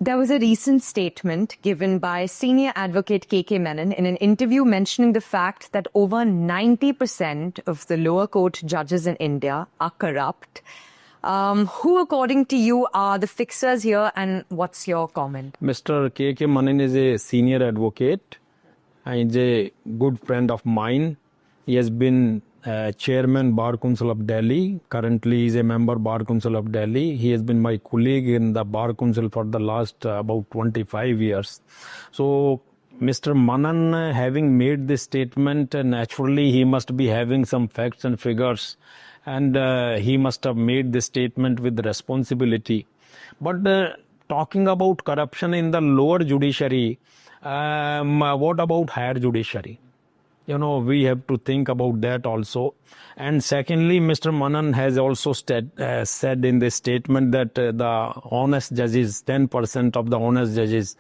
There was a recent statement given by senior advocate KK Menon in an interview mentioning the fact that over 90% of the lower court judges in India are corrupt. Who, according to you, are the fixers here, and what's your comment? Mr. KK Menon is a senior advocate. He's a good friend of mine. He has been chairman Bar Council of Delhi. Currently, he is a member Bar Council of Delhi. He has been my colleague in the Bar Council for the last about 25 years. So, Mr. Menon, having made this statement, naturally he must be having some facts and figures, and he must have made this statement with responsibility. But talking about corruption in the lower judiciary, what about higher judiciary? You know, we have to think about that also. And secondly, Mr. Menon has also said in this statement that the honest judges, 10% of the honest judges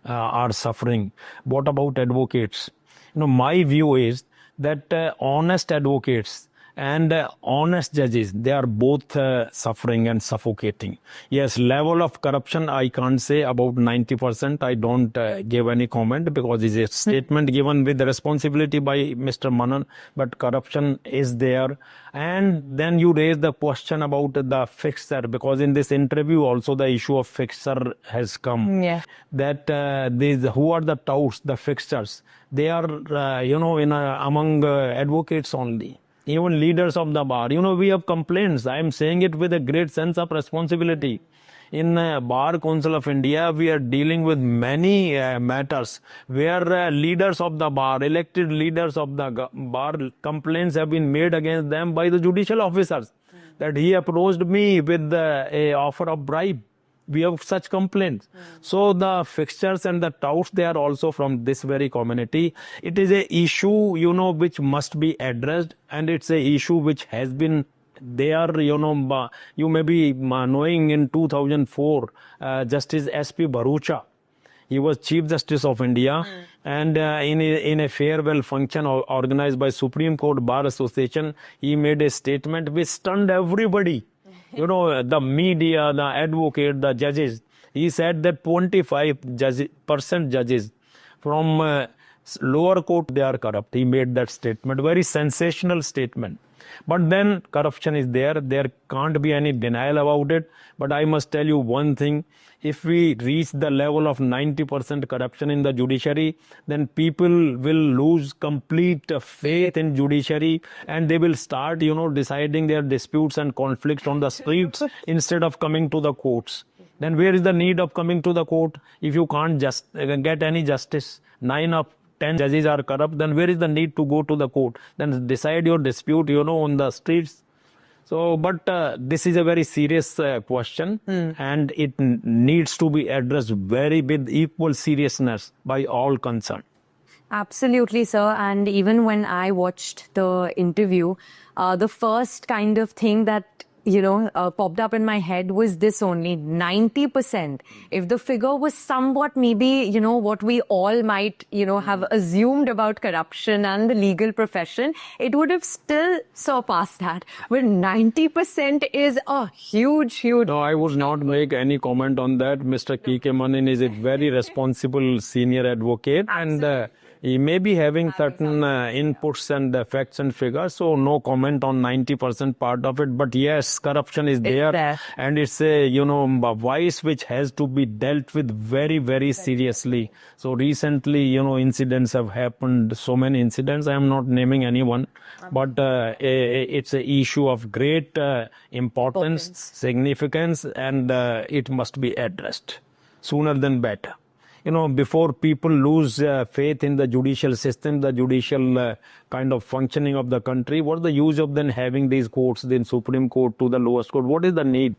are suffering. What about advocates? You know, my view is that honest advocates and honest judges, they are both suffering and suffocating. Yes, level of corruption, I can't say about 90%. I don't give any comment because it's a statement given with responsibility by Mr. Menon, but corruption is there. And then you raise the question about the fixer, because in this interview also the issue of fixer has come. Yeah. That who are the touts, the fixers? They are, among advocates only. Even leaders of the bar. You know, we have complaints. I am saying it with a great sense of responsibility. In Bar Council of India, we are dealing with many matters where leaders of the bar, elected leaders of the bar, complaints have been made against them by the judicial officers. That he approached me with a offer of bribe. We have such complaints. So the fixtures and the touts, they are also from this very community. It is a issue, you know, which must be addressed, and it's a issue which has been there, you know. You may be knowing in 2004, Justice S.P. Bharucha, he was Chief Justice of India, and in a farewell function organized by Supreme Court Bar Association, he made a statement which stunned everybody. You know, the media, the advocate, the judges. He said that 25% judges from lower court, they are corrupt. He made that statement, very sensational statement. But then corruption is there. There can't be any denial about it. But I must tell you one thing. If we reach the level of 90% corruption in the judiciary, then people will lose complete faith in judiciary, and they will start, you know, deciding their disputes and conflicts on the streets instead of coming to the courts. Then where is the need of coming to the court if you can't just get any justice? 9 of 10 judges are corrupt, then where is the need to go to the court? Then decide your dispute, you know, on the streets. So, but this is a very serious question, and it needs to be addressed with equal seriousness by all concerned. Absolutely, sir. And even when I watched the interview, the first kind of thing that popped up in my head was this only, 90%. If the figure was somewhat maybe, what we all might, have assumed about corruption and the legal profession, it would have still surpassed that. But 90% is a huge... No, I would not make any comment on that. Mr. KK Menon is a very responsible senior advocate, and he may be having certain inputs and facts and figures, so no comment on 90% part of it. But yes, corruption is there, and it's a, a vice which has to be dealt with very, very seriously. So recently, incidents have happened, so many incidents. I am not naming anyone, but it's an issue of great importance, significance, and it must be addressed sooner than better. Before people lose faith in the judicial system, the judicial kind of functioning of the country, what's the use of then having these courts, then Supreme Court to the lowest court? What is the need?